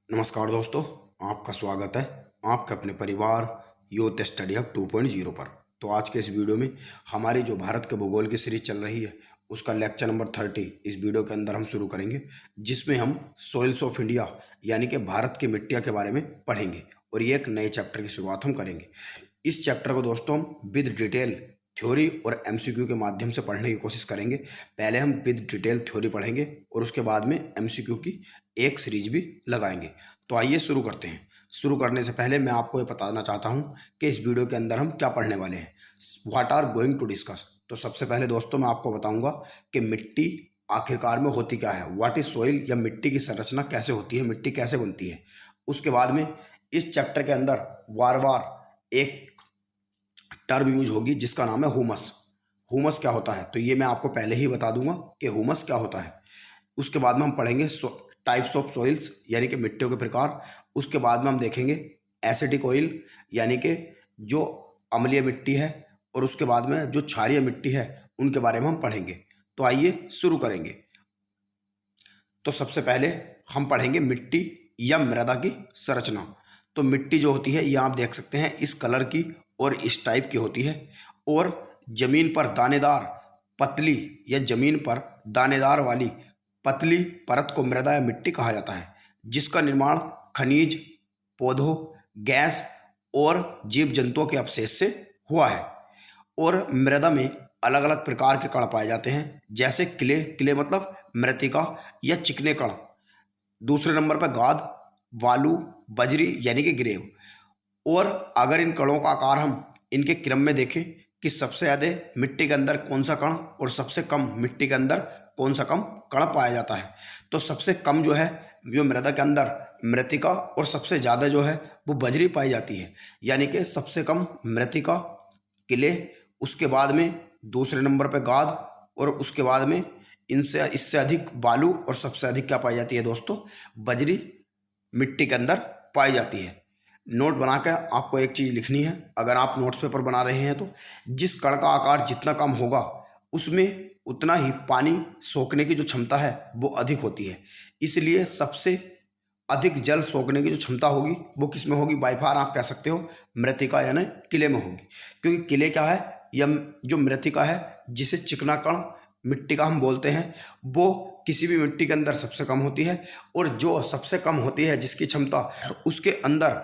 नमस्कार दोस्तों, आपका स्वागत है आपके अपने परिवार यूथ स्टडी हब 2.0 पर। तो आज के इस वीडियो में हमारी जो भारत के भूगोल की सीरीज चल रही है उसका लेक्चर नंबर 30 इस वीडियो के अंदर हम शुरू करेंगे, जिसमें हम सॉइल्स ऑफ इंडिया यानी कि भारत की मिट्टियाँ के बारे में पढ़ेंगे और ये एक नए चैप्टर की शुरुआत हम करेंगे। इस चैप्टर को दोस्तों हम विद डिटेल थ्योरी और एमसीक्यू के माध्यम से पढ़ने की कोशिश करेंगे। पहले हम विद डिटेल थ्योरी पढ़ेंगे और उसके बाद में एमसीक्यू की एक सीरीज भी लगाएंगे। तो आइए शुरू करते हैं। शुरू करने से पहले मैं आपको ये बताना चाहता हूँ कि इस वीडियो के अंदर हम क्या पढ़ने वाले हैं, what are going to discuss. तो सबसे पहले दोस्तों मैं आपको बताऊंगा कि मिट्टी आखिरकार में होती क्या है, व्हाट इज सोइल, या मिट्टी की संरचना कैसे होती है, मिट्टी कैसे बनती है। उसके बाद में इस चैप्टर के अंदर बार बार एक टर्म यूज होगी जिसका नाम है हुमस। हुमस क्या होता है तो ये मैं आपको पहले ही बता दूंगा कि हुमस क्या होता है। उसके बाद में हम पढ़ेंगे टाइप्स ऑफ सॉइल्स यानी कि मिट्टियों के प्रकार। उसके बाद में हम देखेंगे एसिडिक ऑयल यानी कि जो अम्लीय मिट्टी है, और उसके बाद में जो क्षारीय मिट्टी है उनके बारे में हम पढ़ेंगे। तो आइए शुरू करेंगे। तो सबसे पहले हम पढ़ेंगे मिट्टी या मृदा की संरचना। तो मिट्टी जो होती है ये आप देख सकते हैं इस कलर की और इस टाइप की होती है, और जमीन पर दानेदार पतली या जमीन पर दानेदार वाली पतली परत को मृदा या मिट्टी कहा जाता है, जिसका निर्माण खनिज, पौधों, गैस और जीव जंतुओं के अवशेष से हुआ है। और मृदा में अलग अलग प्रकार के कण पाए जाते हैं, जैसे किले मतलब मृतिका या चिकने कण। दूसरे नंबर पर गाद, वालू, बजरी यानी कि ग्रेव। और अगर इन कणों का आकार हम इनके क्रम में देखें कि सबसे ज़्यादा मिट्टी के अंदर कौन सा कण और सबसे कम मिट्टी के अंदर कौन सा कम कण पाया जाता है, तो सबसे कम जो है जो मृदा के अंदर मृतिका, और सबसे ज़्यादा जो है वो बजरी पाई जाती है। यानी कि सबसे कम मृतिका, किले, उसके बाद में दूसरे नंबर पे गाद, और उसके बाद में इनसे इससे अधिक बालू, और सबसे अधिक क्या पाई जाती है दोस्तों, बजरी मिट्टी के अंदर पाई जाती है। नोट बनाकर आपको एक चीज़ लिखनी है, अगर आप नोट्स पेपर बना रहे हैं तो जिस कण का आकार जितना कम होगा उसमें उतना ही पानी सोखने की जो क्षमता है वो अधिक होती है। इसलिए सबसे अधिक जल सोखने की जो क्षमता होगी वो किस में होगी, बाय फार आप कह सकते हो मृतिका यानी किले में होगी। क्योंकि किले क्या है, या जो मृतिका है जिसे चिकना कण मिट्टी का हम बोलते हैं, वो किसी भी मिट्टी के अंदर सबसे कम होती है। और जो सबसे कम होती है जिसकी क्षमता, उसके अंदर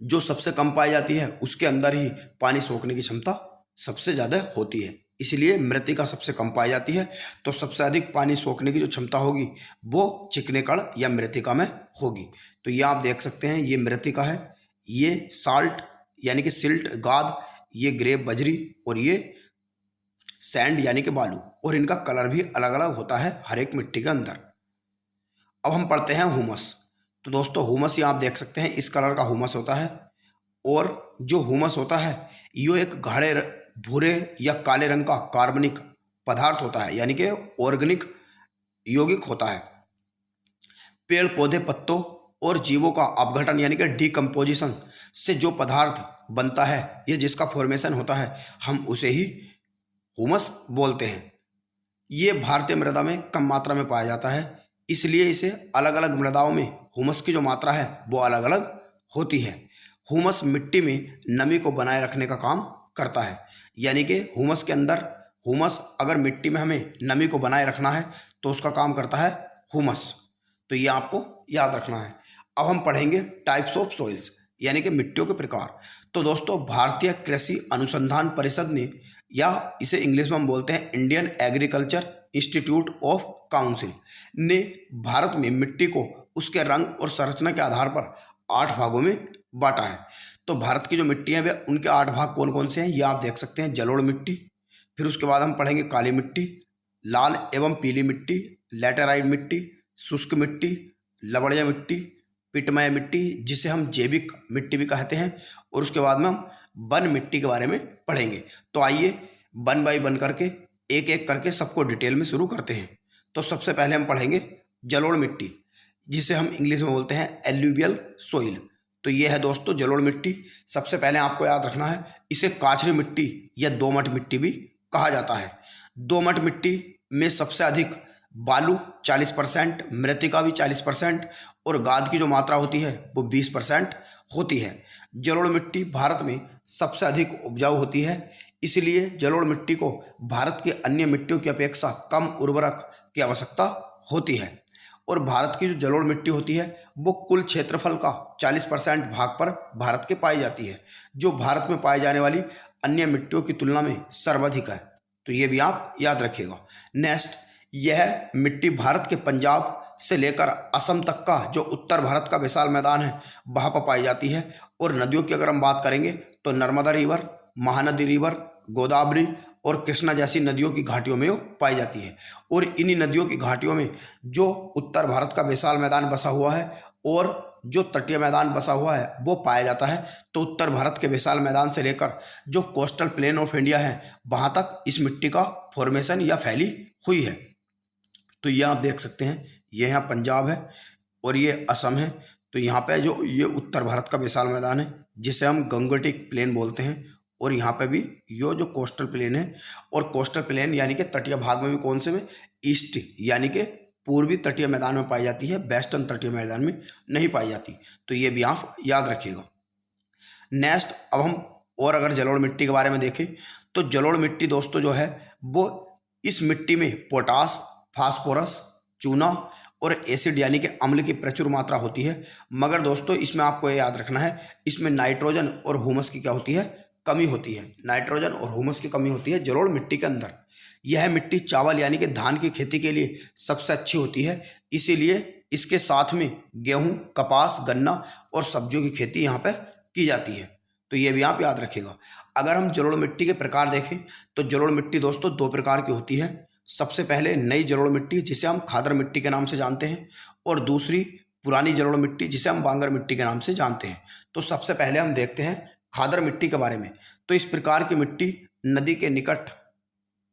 जो सबसे कम पाई जाती है उसके अंदर ही पानी सोखने की क्षमता सबसे ज़्यादा होती है। इसलिए मृतिका सबसे कम पाई जाती है। तो सबसे अधिक पानी सोखने की जो क्षमता होगी वो चिकने कण या मृतिका में होगी। तो ये आप देख सकते हैं ये मृतिका है, ये साल्ट यानी कि सिल्ट गाद, ये ग्रेव बजरी, और ये सैंड यानी कि बालू। और इनका कलर भी अलग अलग होता है हर एक मिट्टी के अंदर। अब हम पढ़ते हैं हुमस। तो दोस्तों हुमस ये आप देख सकते हैं इस कलर का हुमस होता है, और जो हुमस होता है ये एक भूरे या काले रंग का कार्बनिक पदार्थ होता है, यानी कि ऑर्गेनिक यौगिक होता है। पेड़ पौधे, पत्तों और जीवों का अपघटन यानी कि डिकम्पोजिशन से जो पदार्थ बनता है, ये जिसका फॉर्मेशन होता है, हम उसे ही हुमस बोलते हैं। ये भारतीय मृदा में कम मात्रा में पाया जाता है, इसलिए इसे अलग अलग मृदाओं में हुमस की जो मात्रा है वो अलग अलग होती है। हुमस मिट्टी में नमी को बनाए रखने का काम करता है, यानी कि हुमस के अंदर हुमस अगर मिट्टी में हमें नमी को बनाए रखना है तो उसका काम करता है हुमस। तो ये आपको याद रखना है। अब हम पढ़ेंगे टाइप्स ऑफ सॉइल्स यानी कि मिट्टियों के प्रकार। तो दोस्तों भारतीय कृषि अनुसंधान परिषद ने, या इसे इंग्लिश में हम बोलते हैं Indian agriculture institute of council ने, भारत में मिट्टी को उसके रंग और संरचना के आधार पर 8 भागों में बांटा है। तो भारत की जो मिट्टियाँ वे उनके 8 भाग कौन कौन से हैं ये आप देख सकते हैं। जलोढ़ मिट्टी, फिर उसके बाद हम पढ़ेंगे काली मिट्टी, लाल एवं पीली मिट्टी, लैटेराइट मिट्टी, शुष्क मिट्टी, लवणीय मिट्टी, पिटमय मिट्टी जिसे हम जैविक मिट्टी भी कहते हैं, और उसके बाद में हम वन मिट्टी के बारे में पढ़ेंगे। तो आइए वन बाई वन करके एक एक करके सबको डिटेल में शुरू करते हैं। तो सबसे पहले हम पढ़ेंगे जलोढ़ मिट्टी, जिसे हम इंग्लिश में बोलते हैं एल्यूवियल सोइल। तो ये है दोस्तों जलोढ़ मिट्टी। सबसे पहले आपको याद रखना है इसे काछड़ी मिट्टी या दोमट मिट्टी भी कहा जाता है। दोमट मिट्टी में सबसे अधिक बालू 40%, मृतिका भी 40% और गाद की जो मात्रा होती है वो 20% होती है। जलोढ़ मिट्टी भारत में सबसे अधिक उपजाऊ होती है, इसलिए जलोढ़ मिट्टी को भारत की अन्य मिट्टियों की अपेक्षा कम उर्वरक की आवश्यकता होती है। और भारत की जो जलोढ़ मिट्टी होती है वो कुल क्षेत्रफल का 40% भाग पर भारत के पाई जाती है, जो भारत में पाई जाने वाली अन्य मिट्टियों की तुलना में सर्वाधिक है। तो ये भी आप याद रखिएगा। नेक्स्ट, यह मिट्टी भारत के पंजाब से लेकर असम तक का जो उत्तर भारत का विशाल मैदान है वहाँ पर पाई जाती है। और नदियों की अगर हम बात करेंगे तो नर्मदा रिवर, महानदी रिवर, गोदावरी और कृष्णा जैसी नदियों की घाटियों में पाई जाती है। और इन्हीं नदियों की घाटियों में जो उत्तर भारत का विशाल मैदान बसा हुआ है और जो तटीय मैदान बसा हुआ है वो पाया जाता है। तो उत्तर भारत के विशाल मैदान से लेकर जो कोस्टल प्लेन ऑफ इंडिया है वहाँ तक इस मिट्टी का फॉर्मेशन या फैली हुई है। तो ये आप देख सकते हैं, ये यहाँ पंजाब है और ये असम है। तो यहाँ पे जो ये उत्तर भारत का विशाल मैदान है जिसे हम गंगोटिक प्लेन बोलते हैं, और यहाँ पे भी ये जो कोस्टल प्लेन है, और कोस्टल प्लेन यानी कि तटीय भाग में भी कौन से में, ईस्ट यानी कि पूर्वी तटीय मैदान में पाई जाती है, वेस्टर्न तटीय मैदान में नहीं पाई जाती। तो ये भी आप याद रखिएगा। नेक्स्ट, अब हम और अगर जलोढ़ मिट्टी के बारे में देखें तो जलोढ़ मिट्टी दोस्तों जो है वो इस मिट्टी में पोटास, फास्फोरस, चूना और एसिड यानी कि अम्ल की प्रचुर मात्रा होती है। मगर दोस्तों इसमें आपको ये याद रखना है, इसमें नाइट्रोजन और ह्यूमस की क्या होती है, कमी होती है। नाइट्रोजन और ह्यूमस की कमी होती है जलोढ़ मिट्टी के अंदर। यह मिट्टी चावल यानी कि धान की खेती के लिए सबसे अच्छी होती है, इसीलिए इसके साथ में गेहूं, कपास, गन्ना और सब्जियों की खेती यहाँ पे की जाती है। तो ये भी आप याद रखिएगा। अगर हम जलोढ़ मिट्टी के प्रकार देखें तो जलोढ़ मिट्टी दोस्तों दो प्रकार की होती है। सबसे पहले नई जलोढ़ मिट्टी जिसे हम खादर मिट्टी के नाम से जानते हैं, और दूसरी पुरानी जलोढ़ मिट्टी जिसे हम बांगर मिट्टी के नाम से जानते हैं। तो सबसे पहले हम देखते हैं खादर मिट्टी के बारे में। तो इस प्रकार की मिट्टी नदी के निकट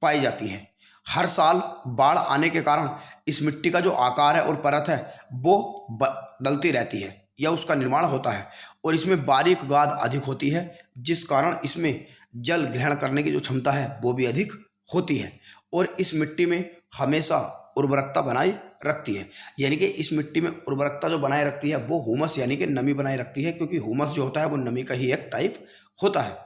पाई जाती है। हर साल बाढ़ आने के कारण इस मिट्टी का जो आकार है और परत है वो बदलती रहती है या उसका निर्माण होता है, और इसमें बारीक गाद अधिक होती है, जिस कारण इसमें जल ग्रहण करने की जो क्षमता है वो भी अधिक होती है। और इस मिट्टी में हमेशा उर्वरकता बनाई रखती है, यानी कि इस मिट्टी में उर्वरकता जो बनाए रखती है वो ह्यूमस यानी कि नमी बनाए रखती है, क्योंकि ह्यूमस जो होता है वो नमी का ही एक टाइप होता है।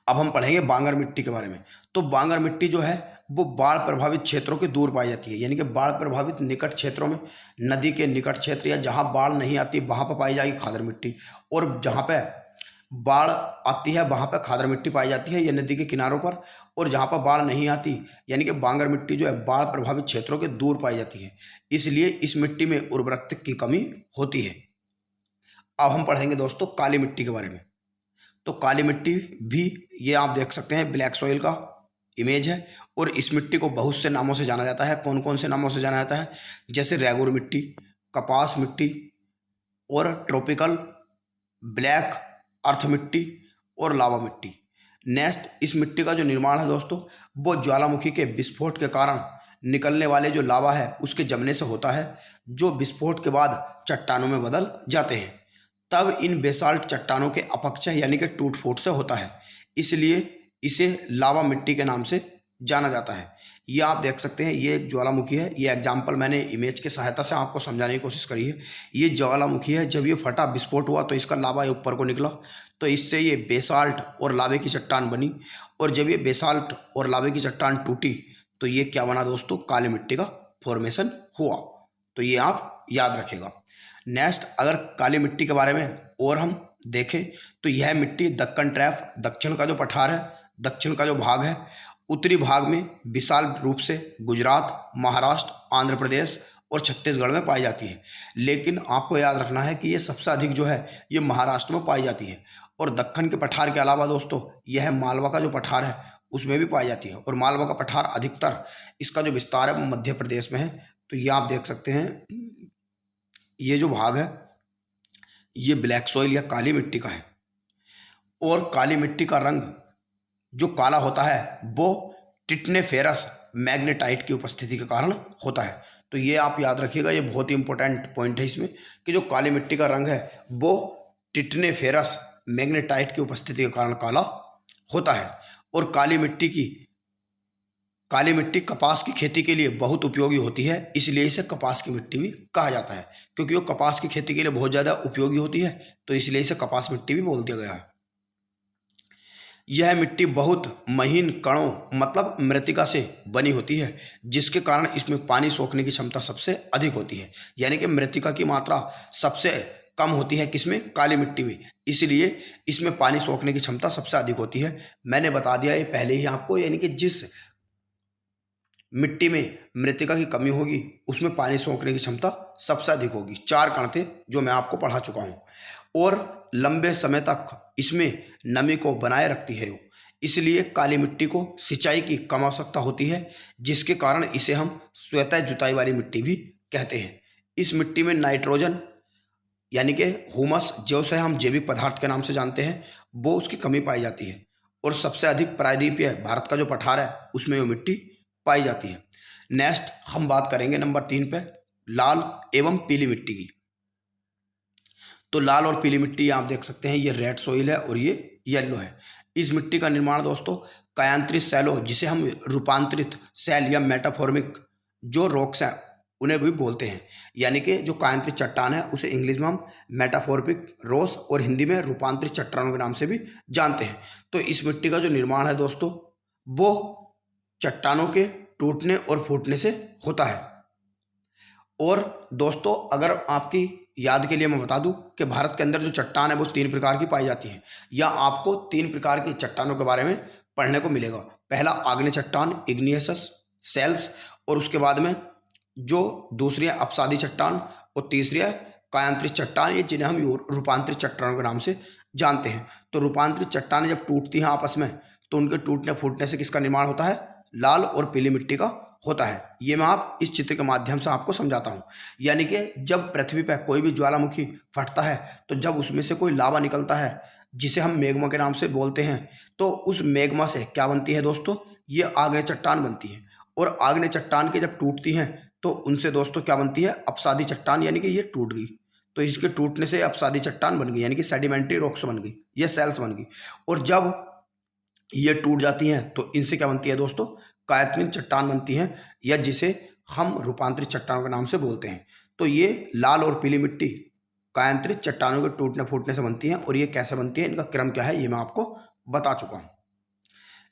अब हम पढ़ेंगे बांगर मिट्टी के बारे में। तो बांगर मिट्टी जो है वो बाढ़ प्रभावित क्षेत्रों के दूर पाई जाती है, यानी कि बाढ़ प्रभावित निकट क्षेत्रों में, नदी के निकट क्षेत्र या जहां बाढ़ नहीं आती वहां पर पाई जाएगी खादर मिट्टी, और जहां पे बाढ़ आती है वहां पर खादर मिट्टी पाई जाती है, या नदी के किनारों पर। और जहां पर बाढ़ नहीं आती यानी कि बांगर मिट्टी जो है बाढ़ प्रभावित क्षेत्रों के दूर पाई जाती है, इसलिए इस मिट्टी में उर्वरकता की कमी होती है। अब हम पढ़ेंगे दोस्तों काली मिट्टी के बारे में। तो काली मिट्टी भी ये आप देख सकते हैं ब्लैक सॉइल का इमेज है, और इस मिट्टी को बहुत से नामों से जाना जाता है। कौन कौन से नामों से जाना जाता है, जैसे रेगुर मिट्टी, कपास मिट्टी और ट्रॉपिकल, ब्लैक अर्थ मिट्टी और लावा मिट्टी। नेक्स्ट, इस मिट्टी का जो निर्माण है दोस्तों वो ज्वालामुखी के विस्फोट के कारण निकलने वाले जो लावा है उसके जमने से होता है, जो विस्फोट के बाद चट्टानों में बदल जाते हैं। तब इन बेसाल्ट चट्टानों के अपक्षय यानी कि टूट फूट से होता है, इसलिए इसे लावा मिट्टी के नाम से जाना जाता है। ये आप देख सकते हैं, ये एक ज्वालामुखी है। ये एग्जाम्पल मैंने इमेज की सहायता से आपको समझाने की कोशिश करी है। ये ज्वालामुखी है, जब ये फटा, विस्फोट हुआ तो इसका लावा ऊपर को निकला, तो इससे ये बेसाल्ट और लावे की चट्टान बनी। और जब ये बेसाल्ट और लावे की चट्टान टूटी तो ये क्या बना दोस्तों, काली मिट्टी का फॉर्मेशन हुआ। तो ये आप याद रखेगा। नेक्स्ट, अगर काली मिट्टी के बारे में और हम देखें तो यह मिट्टी दक्कन ट्रैप, दक्षिण का जो पठार है, दक्षिण का जो भाग है, उत्तरी भाग में विशाल रूप से गुजरात, महाराष्ट्र, आंध्र प्रदेश और छत्तीसगढ़ में पाई जाती है। लेकिन आपको याद रखना है कि ये सबसे अधिक जो है ये महाराष्ट्र में पाई जाती है। और दक्कन के पठार के अलावा दोस्तों यह मालवा का जो पठार है उसमें भी पाई जाती है, और मालवा का पठार अधिकतर इसका जो विस्तार है वो मध्य प्रदेश में है। तो ये आप देख सकते हैं, ये जो भाग है ये ब्लैक सॉइल या काली मिट्टी का है, और काली मिट्टी का रंग जो काला होता है वो टिटनेफेरस मैग्नेटाइट की उपस्थिति के कारण होता है। तो ये आप याद रखिएगा, ये बहुत ही इंपॉर्टेंट पॉइंट है इसमें कि जो काली मिट्टी का रंग है वो टिटनेफेरस मैग्नेटाइट की उपस्थिति के कारण काला होता है। और काली मिट्टी की काली मिट्टी कपास की खेती के लिए बहुत उपयोगी होती है, इसलिए इसे कपास की मिट्टी भी कहा जाता है। क्योंकि वो कपास की खेती के लिए बहुत ज़्यादा उपयोगी होती है, तो इसलिए इसे कपास मिट्टी भी बोल दिया गया है। यह मिट्टी बहुत महीन कणों मतलब मृतिका से बनी होती है, जिसके कारण इसमें पानी सोखने की क्षमता सबसे अधिक होती है। यानी कि मृतिका की मात्रा सबसे कम होती है किसमें? काली मिट्टी में। इसलिए इसमें पानी सोखने की क्षमता सबसे अधिक होती है। मैंने बता दिया ये पहले ही आपको, यानी कि जिस मिट्टी में मृतिका की कमी होगी उसमें पानी सोखने की क्षमता सबसे अधिक होगी। 4 कण थे जो मैं आपको पढ़ा चुका हूँ। और लंबे समय तक इसमें नमी को बनाए रखती है। इसलिए काली मिट्टी को सिंचाई की कम आवश्यकता होती है, जिसके कारण इसे हम स्वतः जुताई वाली मिट्टी भी कहते हैं। इस मिट्टी में नाइट्रोजन यानी कि ह्यूमस, जो से हम जैविक पदार्थ के नाम से जानते हैं, वो उसकी कमी पाई जाती है। और सबसे अधिक प्रायद्वीपीय भारत का जो पठार है उसमें वो मिट्टी पाई जाती है। नेक्स्ट हम बात करेंगे नंबर 3 पे, लाल एवं पीली मिट्टी की। तो लाल और पीली मिट्टी आप देख सकते हैं, ये रेड सॉइल है और ये येलो है। इस मिट्टी का निर्माण दोस्तों कायांतरित सेलों, जिसे हम रूपांतरित सेल या मेटाफॉर्मिक जो रॉक्स हैं उन्हें भी बोलते हैं। यानी कि जो कायांतरित चट्टान है उसे इंग्लिश में हम मेटाफॉर्मिक रॉक्स और हिंदी में रूपांतरित चट्टानों के नाम से भी जानते हैं। तो इस मिट्टी का जो निर्माण है दोस्तों वो चट्टानों के टूटने और फूटने से होता है। और दोस्तों अगर आपकी याद के लिए मैं बता दूं कि भारत के अंदर जो चट्टान है वो 3 प्रकार की पाई जाती है, या आपको 3 प्रकार की चट्टानों के बारे में पढ़ने को मिलेगा। पहला आग्नेय चट्टान इग्नियस सेल्स, और उसके बाद में जो दूसरी है अपसादी चट्टान, और तीसरी है कायांतरित चट्टान, ये जिन्हें हम रूपांतरित चट्टानों के नाम से जानते हैं। तो रूपांतरित चट्टानें जब टूटती हैं आपस में तो उनके टूटने फूटने से किसका निर्माण होता है? लाल और पीली मिट्टी का होता है। ये मैं आप इस चित्र के माध्यम से आपको समझाता हूँ। यानी कि जब पृथ्वी पर कोई भी ज्वालामुखी फटता है तो जब उसमें से कोई लावा निकलता है जिसे हम मैग्मा के नाम से बोलते हैं, तो उस मैग्मा से क्या बनती है दोस्तों? ये आग्नेय चट्टान बनती है। और आग्नेय चट्टान के जब टूटती हैं तो उनसे दोस्तों क्या बनती है? अपसादी चट्टान, यानी कि ये टूट गई तो इसके टूटने से अपसादी चट्टान बन गई, यानी कि सेडिमेंट्री रॉक्स बन गई, ये सेल्स बन गई। और जब ये टूट जाती हैं तो इनसे क्या बनती है दोस्तों? कायांतरित चट्टान बनती हैं, या जिसे हम रूपांतरित चट्टानों के नाम से बोलते हैं। तो ये लाल और पीली मिट्टी कायांतरित चट्टानों के टूटने फूटने से बनती हैं। और ये कैसे बनती है, इनका क्रम क्या है, ये मैं आपको बता चुका हूँ।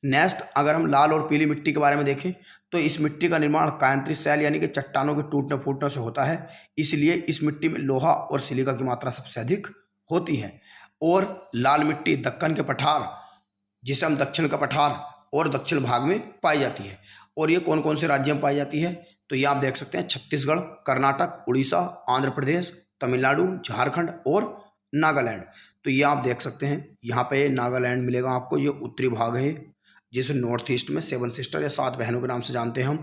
नेक्स्ट अगर हम लाल और पीली मिट्टी के बारे में देखें तो इस मिट्टी का निर्माण कायांतरित सेल यानी कि चट्टानों के टूटने फूटने से होता है। इसलिए इस मिट्टी में लोहा और सिलिका की मात्रा सबसे अधिक होती है। और लाल मिट्टी दक्कन के पठार, जिसे हम दक्षिण का पठार और दक्षिण भाग में पाई जाती है। और ये कौन कौन से राज्य में पाई जाती है? तो ये आप देख सकते हैं छत्तीसगढ़, कर्नाटक, उड़ीसा, आंध्र प्रदेश, तमिलनाडु, झारखंड और नागालैंड। तो ये आप देख सकते हैं, यहाँ पे नागालैंड मिलेगा आपको, ये उत्तरी भाग है जिसे नॉर्थ ईस्ट में 7 सिस्टर या 7 बहनों के नाम से जानते हैं हम।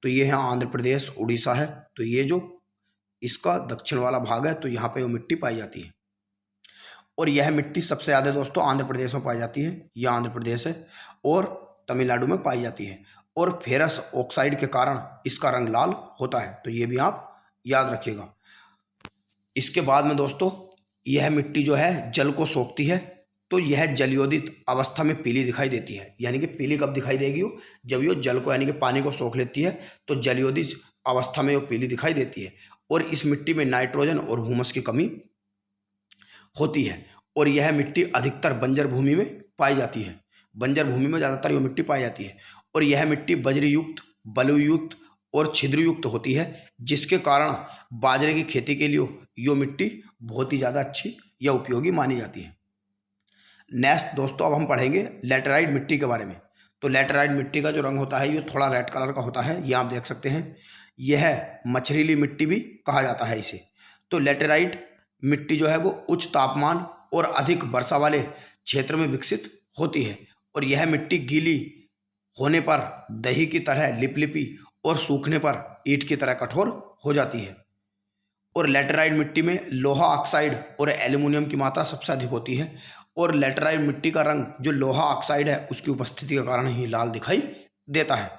तो ये है आंध्र प्रदेश, उड़ीसा है। तो ये जो इसका दक्षिण वाला भाग है तो यहाँ पे वो मिट्टी पाई जाती है। और यह मिट्टी सबसे ज़्यादा दोस्तों आंध्र प्रदेश में पाई जाती है, यह आंध्र प्रदेश है, और तमिलनाडु में पाई जाती है। और फेरस ऑक्साइड के कारण इसका रंग लाल होता है, तो ये भी आप याद रखिएगा। इसके बाद में दोस्तों यह मिट्टी जो है जल को सोखती है, तो यह जलयोदित अवस्था में पीली दिखाई देती है। यानी कि पीली कब दिखाई देगी? जब ये जल को यानी कि पानी को सोख लेती है तो जलयोदित अवस्था में वो पीली दिखाई देती है। और इस मिट्टी में नाइट्रोजन और ह्यूमस की कमी होती है। और यह मिट्टी अधिकतर बंजर भूमि में पाई जाती है, बंजर भूमि में ज़्यादातर यह मिट्टी पाई जाती है। और यह मिट्टी बजरीयुक्त, बलुयुक्त और छिद्रयुक्त होती है, जिसके कारण बाजरे की खेती के लिए यह मिट्टी बहुत ही ज़्यादा अच्छी या उपयोगी मानी जाती है। नेक्स्ट दोस्तों अब हम पढ़ेंगे लैटेराइट मिट्टी के बारे में। तो लैटेराइट मिट्टी का जो रंग होता है ये थोड़ा रेड कलर का होता है, ये आप देख सकते हैं। यह मछलीली मिट्टी भी कहा जाता है इसे। तो लैटेराइट मिट्टी जो है वो उच्च तापमान और अधिक वर्षा वाले क्षेत्र में विकसित होती है। और यह मिट्टी गीली होने पर दही की तरह लिपलिपी और सूखने पर ईंट की तरह कठोर हो जाती है। और लैटेराइट मिट्टी में लोहा ऑक्साइड और एल्यूमिनियम की मात्रा सबसे अधिक होती है। और लैटेराइट मिट्टी का रंग जो लोहा ऑक्साइड है उसकी उपस्थिति के कारण ही लाल दिखाई देता है।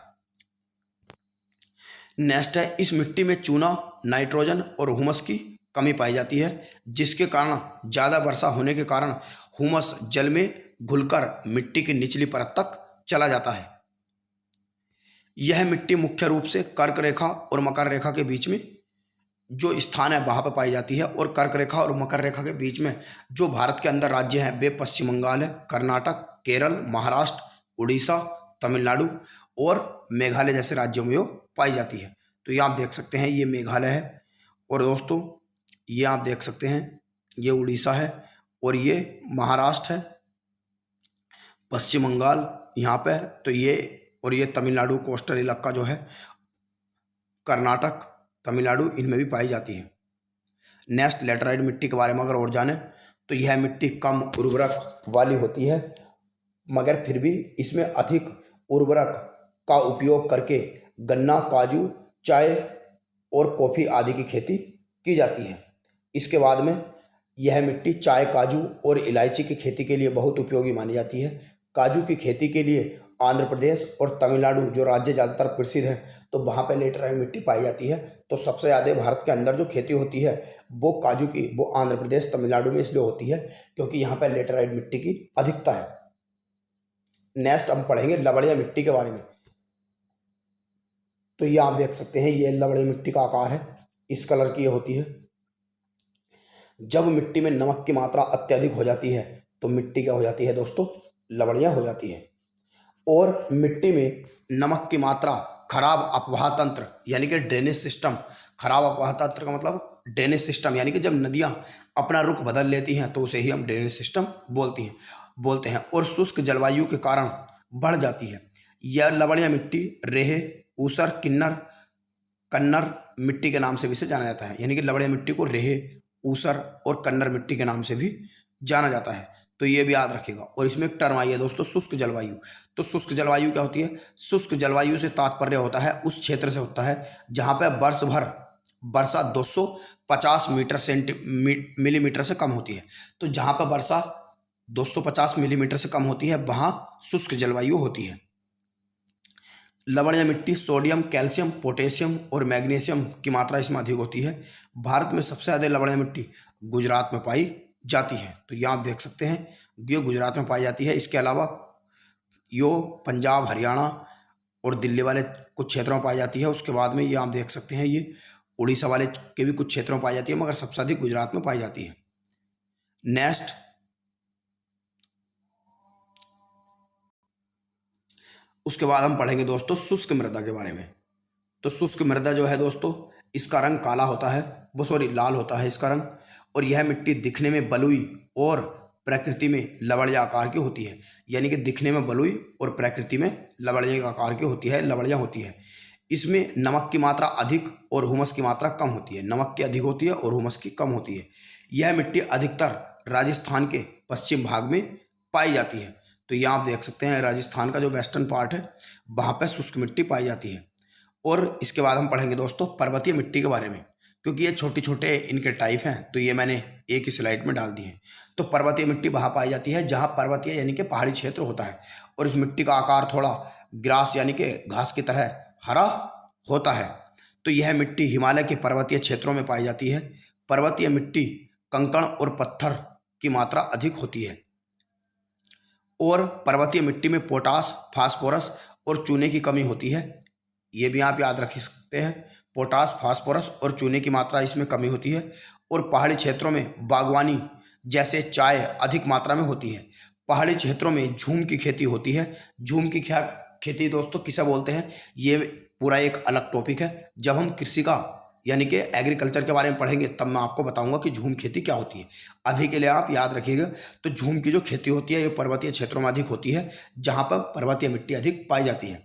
नेक्स्ट है, इस मिट्टी में चूना, नाइट्रोजन और ह्यूमस की कमी पाई जाती है, जिसके कारण ज़्यादा वर्षा होने के कारण ह्यूमस जल में घुलकर मिट्टी की निचली परत तक चला जाता है। यह मिट्टी मुख्य रूप से कर्क रेखा और मकर रेखा के बीच में जो स्थान है वहाँ पर पाई जाती है। और कर्क रेखा और मकर रेखा के बीच में जो भारत के अंदर राज्य हैं वे पश्चिम बंगाल है, कर्नाटक, केरल, महाराष्ट्र, उड़ीसा, तमिलनाडु और मेघालय जैसे राज्यों में वो पाई जाती है। तो ये आप देख सकते हैं, ये मेघालय है, और दोस्तों ये आप देख सकते हैं ये उड़ीसा है, और ये महाराष्ट्र है, पश्चिम बंगाल यहाँ पे, तो ये, और ये तमिलनाडु कोस्टल इलाका जो है, कर्नाटक, तमिलनाडु, इनमें भी पाई जाती है। नेक्स्ट लेटराइट मिट्टी के बारे में अगर और जाने तो यह मिट्टी कम उर्वरक वाली होती है, मगर फिर भी इसमें अधिक उर्वरक का उपयोग करके गन्ना, काजू, चाय और कॉफ़ी आदि की खेती की जाती है। इसके बाद में यह मिट्टी चाय, काजू और इलायची की खेती के लिए बहुत उपयोगी मानी जाती है। काजू की खेती के लिए आंध्र प्रदेश और तमिलनाडु जो राज्य ज़्यादातर प्रसिद्ध है, तो वहाँ पे लेटराइट मिट्टी पाई जाती है। तो सबसे ज़्यादा भारत के अंदर जो खेती होती है वो काजू की, वो आंध्र प्रदेश, तमिलनाडु में इसलिए होती है क्योंकि यहाँ पर लेटराइट मिट्टी की अधिकता है। नेक्स्ट हम पढ़ेंगे लवणीय मिट्टी के बारे में। तो ये आप देख सकते हैं, ये लवणीय मिट्टी का आकार है, इस कलर की ये होती है। जब मिट्टी में नमक की मात्रा अत्यधिक हो जाती है तो मिट्टी क्या हो जाती है दोस्तों, लवणीय हो जाती है। और मिट्टी में नमक की मात्रा खराब अपवाह तंत्र यानी कि ड्रेनेज सिस्टम, खराब अपवाह तंत्र का मतलब ड्रेनेज सिस्टम, यानी कि जब नदियां अपना रुख बदल लेती हैं तो उसे ही हम ड्रेनेज सिस्टम बोलते हैं, और शुष्क जलवायु के कारण बढ़ जाती है। यह लवणीय मिट्टी रेहे, ऊसर, कन्नर मिट्टी के नाम से भी इसे जाना जाता है, यानी कि लवणीय मिट्टी को रेहे, ऊसर और कन्नर मिट्टी के नाम से भी जाना जाता है। तो ये भी याद रखिएगा। और इसमें एक टर्म आई है दोस्तों, शुष्क जलवायु। तो शुष्क जलवायु क्या होती है? शुष्क जलवायु से तात्पर्य होता है उस क्षेत्र से होता है जहाँ पर वर्ष भर वर्षा 250 मिलीमीटर से कम होती है। तो जहाँ पर वर्षा 250 मिलीमीटर से कम होती है वहाँ शुष्क जलवायु होती है। लवणीय मिट्टी सोडियम, कैल्शियम, पोटेशियम और मैग्नीशियम की मात्रा इसमें अधिक होती है। भारत में सबसे ज़्यादा लवणीय मिट्टी गुजरात में पाई जाती है। तो ये आप देख सकते हैं, ये गुजरात में पाई जाती है। इसके अलावा यो पंजाब, हरियाणा और दिल्ली वाले कुछ क्षेत्रों में पाई जाती है। उसके बाद में ये आप देख सकते हैं, ये उड़ीसा वाले के भी कुछ क्षेत्रों में पाई जाती है, मगर सबसे अधिक गुजरात में पाई जाती है। नेक्स्ट उसके बाद हम पढ़ेंगे दोस्तों शुष्क मृदा के बारे में। तो शुष्क मृदा जो है दोस्तों, इसका रंग काला होता है, लाल होता है इसका रंग, और यह मिट्टी दिखने में बलुई और प्रकृति में लवणीय आकार की होती है। यानी कि दिखने में बलुई और प्रकृति में लवणीय आकार की होती है, लवणीय होती है। इसमें नमक की मात्रा अधिक और हुमस की मात्रा कम होती है। नमक की अधिक होती है और हुमस की कम होती है। यह मिट्टी अधिकतर राजस्थान के पश्चिम भाग में पाई जाती है। तो यहाँ आप देख सकते हैं, राजस्थान का जो वेस्टर्न पार्ट है वहाँ पर शुष्क मिट्टी पाई जाती है। और इसके बाद हम पढ़ेंगे दोस्तों पर्वतीय मिट्टी के बारे में, क्योंकि ये छोटे छोटे इनके टाइप हैं, तो ये मैंने एक ही स्लाइड में डाल दी है। तो पर्वतीय मिट्टी वहाँ पाई जाती है जहाँ पर्वतीय यानी कि पहाड़ी क्षेत्र होता है, और इस मिट्टी का आकार थोड़ा ग्रास यानी कि घास की तरह हरा होता है। तो यह मिट्टी हिमालय के पर्वतीय क्षेत्रों में पाई जाती है। पर्वतीय मिट्टी कंकड़ और पत्थर की मात्रा अधिक होती है, और पर्वतीय मिट्टी में पोटास, फास्फोरस और चूने की कमी होती है। ये भी आप याद रख सकते हैं, पोटास, फास्फोरस और चूने की मात्रा इसमें कमी होती है। और पहाड़ी क्षेत्रों में बागवानी जैसे चाय अधिक मात्रा में होती है। पहाड़ी क्षेत्रों में झूम की खेती होती है। झूम की खेती दोस्तों किसे बोलते हैं, ये पूरा एक अलग टॉपिक है। जब हम कृषि का यानी कि एग्रीकल्चर के बारे में पढ़ेंगे तब मैं आपको बताऊंगा कि झूम खेती क्या होती है। अभी के लिए आप याद रखिएगा। तो झूम की जो खेती होती है ये पर्वतीय क्षेत्रों में अधिक होती है, जहाँ पर पर्वतीय मिट्टी अधिक पाई जाती है।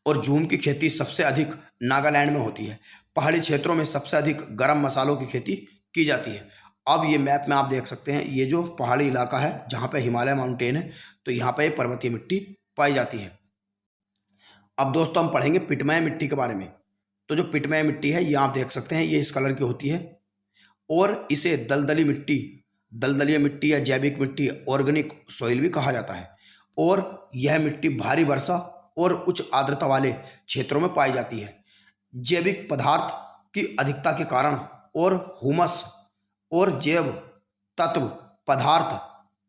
और झूम की खेती सबसे अधिक नागालैंड में होती है। पहाड़ी क्षेत्रों में सबसे अधिक गर्म मसालों की खेती की जाती है। अब ये मैप में आप देख सकते हैं, ये जो पहाड़ी इलाका है जहाँ पे हिमालय माउंटेन है, तो यहाँ पे पर्वतीय मिट्टी पाई जाती है। अब दोस्तों हम पढ़ेंगे पिटमय मिट्टी के बारे में। तो जो पिटमय मिट्टी है ये आप देख सकते हैं, ये इस कलर की होती है, और इसे दलदलीय मिट्टी या जैविक मिट्टी, ऑर्गेनिक सॉइल भी कहा जाता है। और यह मिट्टी भारी वर्षा और उच्च आर्द्रता वाले क्षेत्रों में पाई जाती है। जैविक पदार्थ की अधिकता के कारण और हुमस और जैव तत्व पदार्थ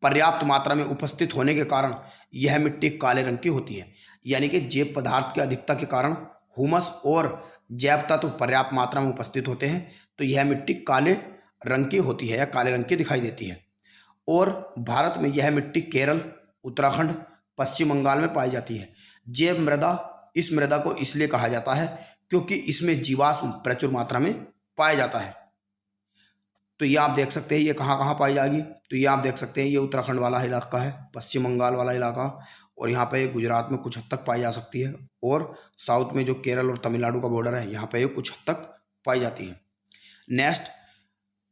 पर्याप्त मात्रा में उपस्थित होने के कारण यह मिट्टी काले रंग की होती है। यानी कि जैव पदार्थ की अधिकता के कारण हुमस और जैव तत्व पर्याप्त मात्रा में उपस्थित होते हैं, तो यह मिट्टी काले रंग की होती है या काले रंग की दिखाई देती है। और भारत में यह मिट्टी केरल, उत्तराखंड, पश्चिम बंगाल में पाई जाती है। जैव मृदा, इस मृदा को इसलिए कहा जाता है क्योंकि इसमें जीवाश्म प्रचुर मात्रा में पाया जाता है। तो ये आप देख सकते हैं ये कहाँ कहाँ पाई जाएगी। तो ये आप देख सकते हैं ये उत्तराखंड वाला इलाका है, पश्चिम बंगाल वाला इलाका, और यहाँ पे गुजरात में कुछ हद तक पाई जा सकती है, और साउथ में जो केरल और तमिलनाडु का बॉर्डर है यहाँ पे ये कुछ हद तक पाई जाती है। नेक्स्ट,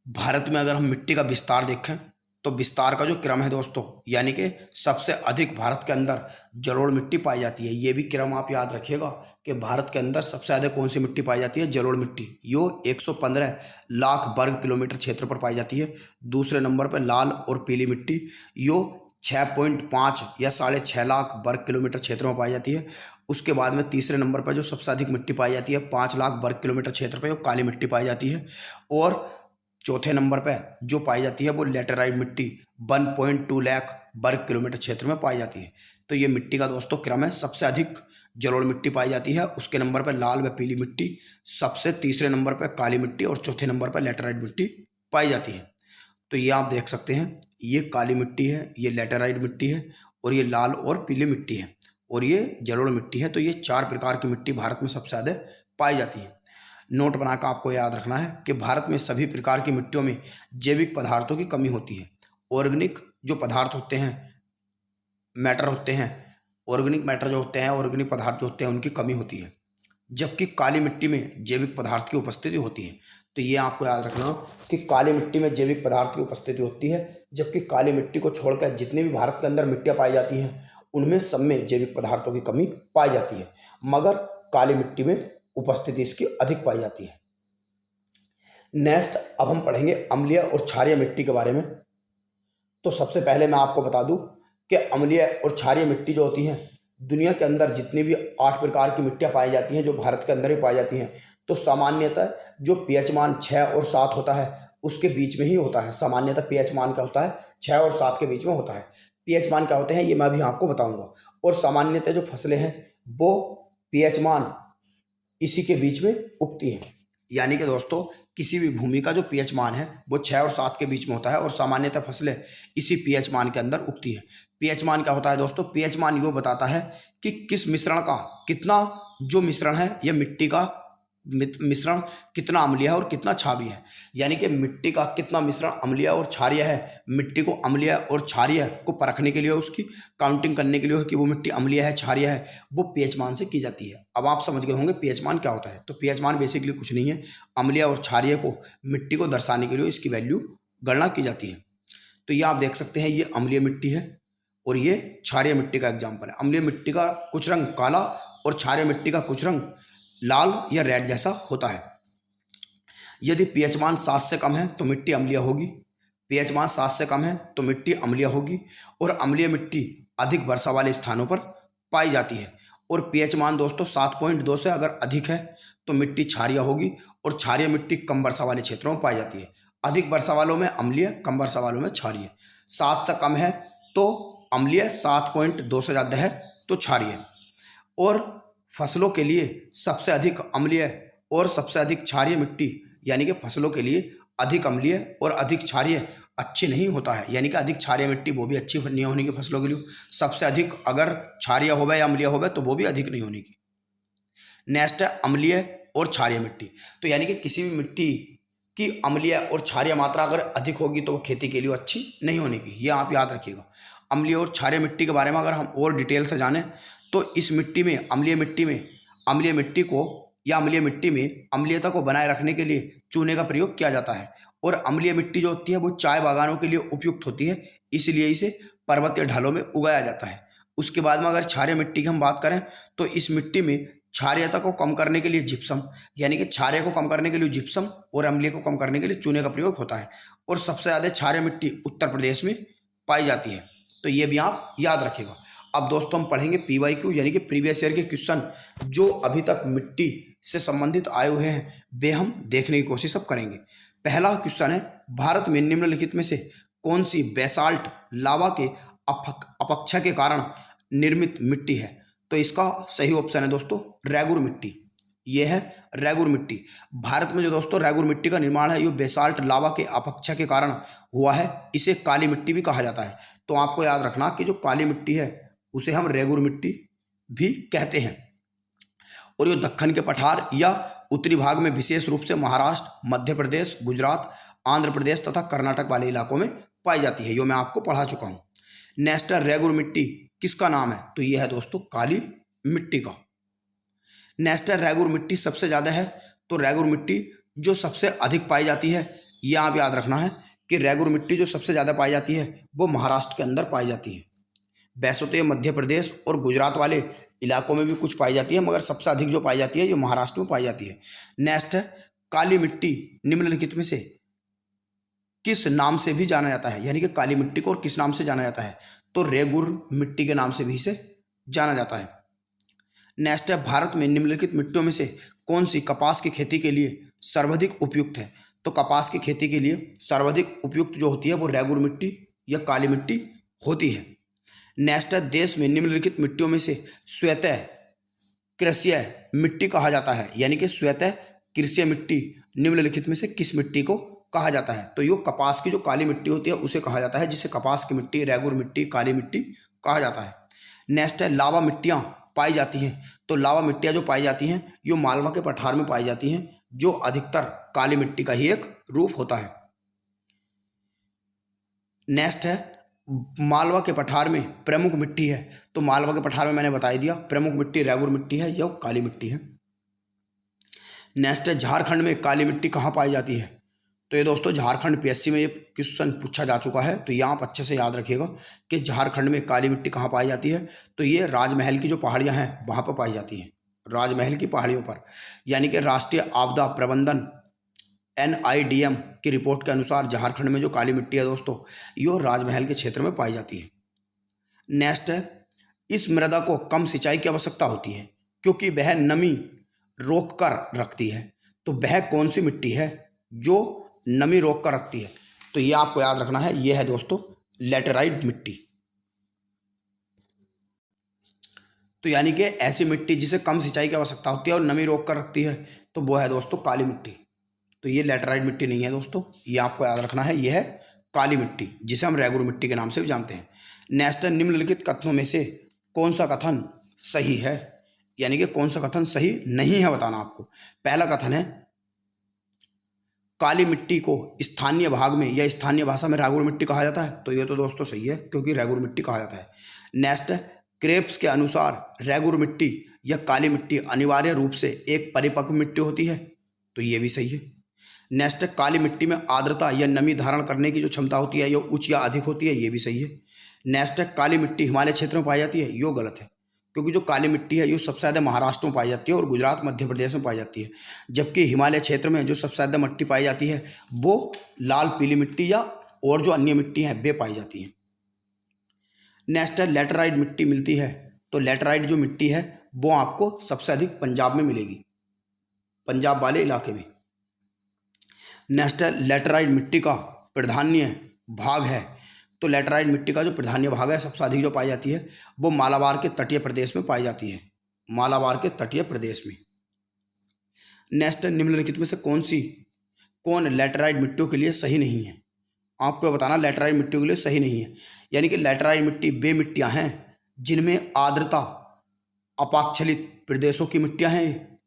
भारत में अगर हम मिट्टी का विस्तार देखें तो विस्तार का जो क्रम है दोस्तों, यानी कि सबसे अधिक भारत के अंदर जलोढ़ मिट्टी पाई जाती है। ये भी क्रम आप याद रखिएगा कि भारत के अंदर सबसे अधिक कौन सी मिट्टी पाई जाती है, जलोढ़ मिट्टी। यो 115 लाख वर्ग किलोमीटर क्षेत्र पर पाई जाती है। दूसरे नंबर पर लाल और पीली मिट्टी, यो 6.5 या 6.5 लाख वर्ग किलोमीटर क्षेत्र में पाई जाती है। उसके बाद में तीसरे नंबर पर जो सबसे अधिक मिट्टी पाई जाती है 5 लाख वर्ग किलोमीटर क्षेत्र पर, वो काली मिट्टी पाई जाती है। और चौथे नंबर पे जो पाई जाती है वो लेटेराइट मिट्टी 1.2 लाख वर्ग किलोमीटर क्षेत्र में पाई जाती है। तो ये मिट्टी का दोस्तों क्रम है, सबसे अधिक जलोढ़ मिट्टी पाई जाती है, उसके नंबर पे लाल व पीली मिट्टी, सबसे तीसरे नंबर पे काली मिट्टी, और चौथे नंबर पे लेटेराइट मिट्टी पाई जाती है। तो ये आप देख सकते हैं ये काली मिट्टी है, ये लेटेराइट मिट्टी है, और ये लाल और पीली मिट्टी है, और ये जलोढ़ मिट्टी है। तो ये 4 प्रकार की मिट्टी भारत में सबसे ज़्यादा पाई जाती है। नोट बनाकर आपको याद रखना है कि भारत में सभी प्रकार की मिट्टियों में जैविक पदार्थों की कमी होती है। ऑर्गेनिक जो पदार्थ होते हैं, मैटर होते हैं, ऑर्गेनिक मैटर जो होते हैं, ऑर्गेनिक पदार्थ जो होते हैं, उनकी कमी होती है, जबकि काली मिट्टी में जैविक पदार्थ की उपस्थिति होती है। तो ये आपको याद रखना कि काली मिट्टी में जैविक पदार्थ की उपस्थिति होती है, जबकि काली मिट्टी को छोड़कर जितनी भी भारत के अंदर मिट्टियाँ पाई जाती हैं उनमें सब में जैविक पदार्थों की कमी पाई जाती है, मगर काली मिट्टी में उपस्थिति इसकी अधिक पाई जाती है। नेक्स्ट, अब हम पढ़ेंगे अम्लीय और क्षारीय मिट्टी के बारे में। तो सबसे पहले मैं आपको बता दूं कि अम्लीय और क्षारीय मिट्टी जो होती हैं, दुनिया के अंदर जितनी भी 8 प्रकार की मिट्टियां पाई जाती हैं जो भारत के अंदर ही पाई जाती हैं, तो सामान्यतः जो पीएच मान 6 और 7 होता है उसके बीच में ही होता है। सामान्यतः पीएच मान क्या होता है, 6 और 7 के बीच में होता है। पीएच मान क्या होते हैं ये मैं अभी आपको बताऊंगा। और सामान्यतः जो फसलें हैं वो पीएच मान इसी के बीच में उगती हैं। यानी कि दोस्तों किसी भी भूमि का जो पीएच मान है वो 6 और 7 के बीच में होता है, और सामान्यतः फसलें इसी पीएच मान के अंदर उगती हैं। पीएच मान क्या होता है दोस्तों, पीएच मान ये बताता है कि किस मिश्रण का कितना, जो मिश्रण है यह मिट्टी का मिश्रण कितना अम्लीय है और कितना क्षारीय है। यानी कि मिट्टी का कितना मिश्रण अम्लीय और क्षारीय है, मिट्टी को अम्लीय और क्षारीय को परखने के लिए, उसकी काउंटिंग करने के लिए कि वो मिट्टी अम्लीय है क्षारीय है, वो पीएच मान से की जाती है। अब आप समझ गए होंगे पीएच मान क्या होता है। तो पीएच मान बेसिकली कुछ नहीं है, अम्लीय और क्षारीय को मिट्टी को दर्शाने के लिए इसकी वैल्यू गणना की जाती है। तो ये आप देख सकते हैं ये अम्लीय मिट्टी है और ये क्षारीय मिट्टी का एग्जाम्पल है। अम्लीय मिट्टी का कुछ रंग काला और क्षारीय मिट्टी का कुछ रंग लाल या रेड जैसा होता है। यदि पीएच मान 7 से कम है तो मिट्टी अम्लीय होगी, पीएच मान 7 से कम है तो मिट्टी अम्लीय होगी, और अम्लीय मिट्टी अधिक वर्षा वाले स्थानों पर पाई जाती है। और पीएच मान दोस्तों 7.2 से अगर अधिक है तो मिट्टी क्षारीय होगी, और क्षारीय मिट्टी कम वर्षा वाले क्षेत्रों में पाई जाती है। अधिक वर्षा वालों में अम्लीय, कम वर्षा वालों में क्षारीय। 7 से कम है तो अम्लीय, 7.2 से ज़्यादा है तो क्षारीय। और फसलों के लिए सबसे अधिक अम्लीय और सबसे अधिक क्षारीय मिट्टी, यानी कि फसलों के लिए अधिक अम्लीय और अधिक क्षारीय अच्छी नहीं होता है। यानी कि अधिक क्षारीय मिट्टी वो भी अच्छी नहीं होने की फसलों के लिए, सबसे अधिक अगर क्षारीय होवे या अम्लीय होवे तो वो भी अधिक नहीं होने की। नेक्स्ट है अम्लीय और क्षारीय मिट्टी। तो यानी कि किसी भी मिट्टी की अम्लीय और क्षारीय मात्रा अगर अधिक होगी तो वो खेती के लिए अच्छी नहीं होने की, ये आप याद रखिएगा। अम्लीय और क्षारीय मिट्टी के बारे में अगर हम और डिटेल से जानें तो इस मिट्टी में, अम्लीय मिट्टी को या अम्लीय मिट्टी में अम्लीयता को बनाए रखने के लिए चूने का प्रयोग किया जाता है। और अम्लीय मिट्टी जो होती है वो चाय बागानों के लिए उपयुक्त होती है, इसलिए इसे पर्वतीय ढालों में उगाया जाता है। उसके बाद में अगर क्षारीय मिट्टी की हम बात करें तो इस मिट्टी में क्षारीयता को कम करने के लिए जिप्सम, यानी कि क्षारीय को कम करने के लिए जिप्सम और अम्लीय को कम करने के लिए चूने का प्रयोग होता है। और सबसे ज़्यादा क्षारीय मिट्टी उत्तर प्रदेश में पाई जाती है। तो ये भी आप याद रखिएगा। अब दोस्तों हम पढ़ेंगे PYQ यानी कि प्रीवियस ईयर के क्वेश्चन जो अभी तक मिट्टी से संबंधित आए हुए हैं वे हम देखने की कोशिश अब करेंगे। पहला क्वेश्चन है, भारत में निम्नलिखित में से कौन सी बेसाल्ट लावा के अपक्षय के कारण निर्मित मिट्टी है। तो इसका सही ऑप्शन है दोस्तों रेगुर मिट्टी। ये है रेगुर मिट्टी। भारत में जो दोस्तों रेगुर मिट्टी का निर्माण है ये बेसाल्ट लावा के अपक्षय के कारण हुआ है। इसे काली मिट्टी भी कहा जाता है। तो आपको याद रखना कि जो काली मिट्टी है उसे हम रेगुर मिट्टी भी कहते हैं। और ये दक्कन के पठार या उत्तरी भाग में विशेष रूप से महाराष्ट्र, मध्य प्रदेश, गुजरात, आंध्र प्रदेश तथा कर्नाटक वाले इलाकों में पाई जाती है। यो मैं आपको पढ़ा चुका हूँ। नेक्स्ट है रेगुर मिट्टी किसका नाम है? तो यह है दोस्तों काली मिट्टी का। नेक्स्ट है रेगुर मिट्टी सबसे ज़्यादा है। तो रेगुर मिट्टी जो सबसे अधिक पाई जाती है, यह आप याद रखना है कि रेगुर मिट्टी जो सबसे ज़्यादा पाई जाती है वो महाराष्ट्र के अंदर पाई जाती है। वैसे तो ये मध्य प्रदेश और गुजरात वाले इलाकों में भी कुछ पाई जाती है, मगर सबसे अधिक जो पाई जाती है ये महाराष्ट्र में पाई जाती है। नेक्स्ट है काली मिट्टी निम्नलिखित में से किस नाम से भी जाना जाता है? यानी कि काली मिट्टी को और किस नाम से जाना जाता है? तो रेगुर मिट्टी के नाम से भी इसे जाना जाता है। नेक्स्ट है भारत में निम्नलिखित मिट्टियों में से कौन सी कपास की खेती के लिए सर्वाधिक उपयुक्त है? तो कपास की खेती के लिए सर्वाधिक उपयुक्त जो होती है वो रेगुर मिट्टी या काली मिट्टी होती है। नेक्स्ट है देश में निम्नलिखित मिट्टियों में से स्वतः कृषीय मिट्टी कहा जाता है। यानी कि स्वतः कृषीय मिट्टी निम्नलिखित में से किस मिट्टी को कहा जाता है? तो यो कपास की जो काली मिट्टी होती है उसे कहा जाता है, जिसे कपास की मिट्टी, रेगुर मिट्टी, काली मिट्टी कहा जाता है। नेक्स्ट है लावा मिट्टियाँ पाई जाती हैं। तो लावा मिट्टियाँ जो पाई जाती हैं यो मालवा के पठार में पाई जाती हैं, जो अधिकतर काली मिट्टी का ही एक रूप होता है। नेक्स्ट है मालवा के पठार में प्रमुख मिट्टी है। तो मालवा के पठार में मैंने बता दिया प्रमुख मिट्टी रेगुर मिट्टी है या काली मिट्टी है। नेक्स्ट है झारखंड में काली मिट्टी कहाँ पाई जाती है? तो ये दोस्तों झारखंड पीएससी में ये क्वेश्चन पूछा जा चुका है, तो यहाँ आप अच्छे से याद रखिएगा कि झारखंड में काली मिट्टी कहाँ पाई जाती है। तो ये राजमहल की जो पहाड़ियाँ हैं वहाँ पर पाई जाती हैं, राजमहल की पहाड़ियों पर। यानी कि राष्ट्रीय आपदा प्रबंधन NIDM की रिपोर्ट के अनुसार झारखंड में जो काली मिट्टी है दोस्तों यो राजमहल के क्षेत्र में पाई जाती है। नेक्स्ट है इस मृदा को कम सिंचाई की आवश्यकता होती है क्योंकि वह नमी रोक कर रखती है। तो वह कौन सी मिट्टी है जो नमी रोक कर रखती है? तो ये आपको याद रखना है, ये है दोस्तों लैटेराइट मिट्टी। तो यानी कि ऐसी मिट्टी जिसे कम सिंचाई की आवश्यकता होती है और नमी रोक कर रखती है, तो वो है दोस्तों काली मिट्टी। तो ये लैटेराइट मिट्टी नहीं है दोस्तों, ये आपको याद रखना है, ये है काली मिट्टी, जिसे हम रेगुर मिट्टी के नाम से भी जानते हैं। नेक्स्ट है निम्नलिखित कथनों में से कौन सा कथन सही है? यानी कि कौन सा कथन सही नहीं है बताना आपको। पहला कथन है काली मिट्टी को स्थानीय भाग में या स्थानीय भाषा में रेगुर मिट्टी कहा जाता है। तो ये तो दोस्तों सही है, क्योंकि रेगुर मिट्टी कहा जाता है। नेक्स्ट है क्रेप्स के अनुसार रेगुर मिट्टी या काली मिट्टी अनिवार्य रूप से एक परिपक्व मिट्टी होती है। तो ये भी सही है। नेक्स्ट है काली मिट्टी में आर्द्रता या नमी धारण करने की जो क्षमता होती है ये उच्च या अधिक होती है। ये भी सही है। नेक्स्ट है काली मिट्टी हिमालय क्षेत्र में पाई जाती है। यो गलत है, क्योंकि जो काली मिट्टी है ये सबसे ज़्यादा महाराष्ट्र में पाई जाती है और गुजरात, मध्य प्रदेश में पाई जाती है। जबकि हिमालय क्षेत्र में जो सबसे ज़्यादा मिट्टी पाई जाती है वो लाल पीली मिट्टी या और जो अन्य मिट्टी हैं वे पाई जाती हैं। नेक्स्ट है लैटेराइट मिट्टी मिलती है। तो लैटेराइट जो मिट्टी है वो आपको सबसे अधिक पंजाब में मिलेगी, पंजाब वाले इलाके में। नेक्स्ट है लैटेराइट मिट्टी का प्राधान्य भाग है। तो लैटेराइट मिट्टी का जो प्राधान्य भाग है सबसे अधिक जो पाई जाती है वो मालाबार के तटीय प्रदेश में पाई जाती है, मालाबार के तटीय प्रदेश में। नेक्स्ट निम्नलिखित में से कौन लैटेराइट मिट्टियों के लिए सही नहीं है? आपको बताना लैटेराइट मिट्टियों के लिए सही नहीं है। यानी कि लैटेराइट मिट्टी वे मिट्टियां हैं जिनमें आर्द्रता अपाक्षलित प्रदेशों की मिट्टियां हैं।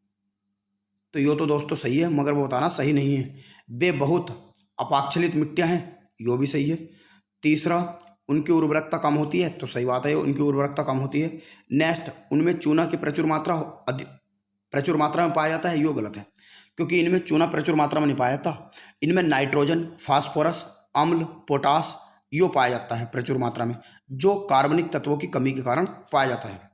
तो यो तो दोस्तों सही है, मगर वो बताना सही नहीं है। वे बहुत अपाक्षलित मिट्टियां हैं, यो भी सही है। तीसरा उनकी उर्वरकता कम होती है। तो सही बात है, उनकी उर्वरकता कम होती है। नेक्स्ट उनमें चूना की प्रचुर मात्रा में पाया जाता है। यो गलत है, क्योंकि इनमें चूना प्रचुर मात्रा में नहीं पाया जाता। इनमें नाइट्रोजन, फास्फोरस, अम्ल, पोटास यो पाया जाता है प्रचुर मात्रा में, जो कार्बनिक तत्वों की कमी के कारण पाया जाता है।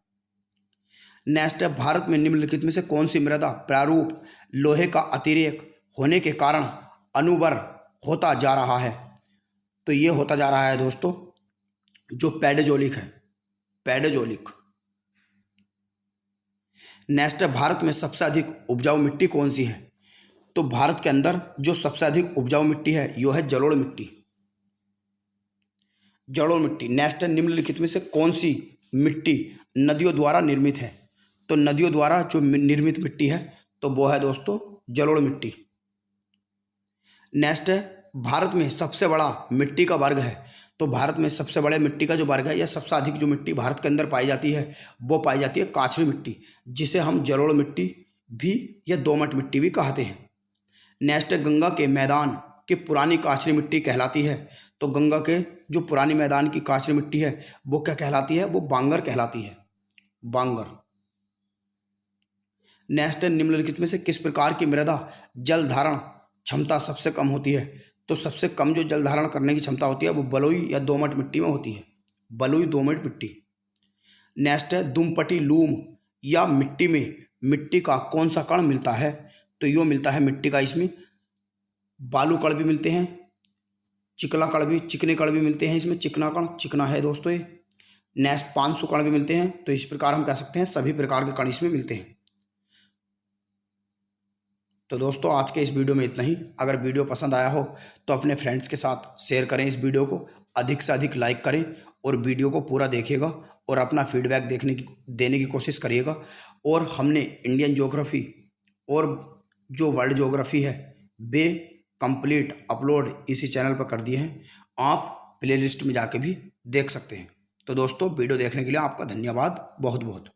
नेक्स्ट है भारत में निम्नलिखित में से कौन सी मृदा प्रारूप लोहे का अतिरेक होने के कारण अनुवर होता जा रहा है? तो ये होता जा रहा है दोस्तों जो पैडेजोलिक है, पैडेजोलिक। नेक्स्ट है भारत में सबसे अधिक उपजाऊ मिट्टी कौन सी है? तो भारत के अंदर जो सबसे अधिक उपजाऊ मिट्टी है यो है जलोढ़ मिट्टी, जलोढ़ मिट्टी। नेक्स्ट है निम्नलिखित में से कौन सी मिट्टी नदियों द्वारा निर्मित है? तो नदियों द्वारा जो निर्मित मिट्टी है तो वो है दोस्तों जलोढ़ मिट्टी। नेक्स्ट है, भारत में सबसे बड़ा मिट्टी का वर्ग है। तो भारत में सबसे बड़े मिट्टी का जो वर्ग है या सबसे अधिक जो मिट्टी भारत के अंदर पाई जाती है वो पाई जाती है काछड़ी मिट्टी, जिसे हम जलोढ़ मिट्टी भी या दोमट मिट्टी भी कहते हैं। नेक्स्ट है, गंगा के मैदान की पुरानी काछड़ी मिट्टी कहलाती है। तो गंगा के जो पुरानी मैदान की काछड़ी मिट्टी है वो क्या कहलाती है? वो बांगर कहलाती है, बांगर। नेक्स्ट है, निम्नलिखित में से किस प्रकार की मृदा जल धारण क्षमता सबसे कम होती है? तो सबसे कम जो जल धारण करने की क्षमता होती है वो बलुई या दोमट मिट्टी में होती है, बलुई दोमट मिट्टी। नेक्स्ट है, दुमपटी लूम या मिट्टी में मिट्टी का कौन सा कण मिलता है? तो यो मिलता है मिट्टी का, इसमें बालू कण भी मिलते हैं, चिकना कण भी, चिकने कण भी मिलते हैं, इसमें चिकना कण चिकना है दोस्तों ये। नेक्स्ट, 500 कण भी मिलते हैं। तो इस प्रकार हम कह सकते हैं सभी प्रकार के कण इसमें मिलते हैं। तो दोस्तों आज के इस वीडियो में इतना ही। अगर वीडियो पसंद आया हो तो अपने फ्रेंड्स के साथ शेयर करें, इस वीडियो को अधिक से अधिक लाइक करें और वीडियो को पूरा देखिएगा और अपना फीडबैक देने की कोशिश करिएगा। और हमने इंडियन ज्योग्राफी और जो वर्ल्ड ज्योग्राफी है वे कंप्लीट अपलोड इसी चैनल पर कर दिए हैं, आप प्लेलिस्ट में जाके भी देख सकते हैं। तो दोस्तों वीडियो देखने के लिए आपका धन्यवाद बहुत बहुत।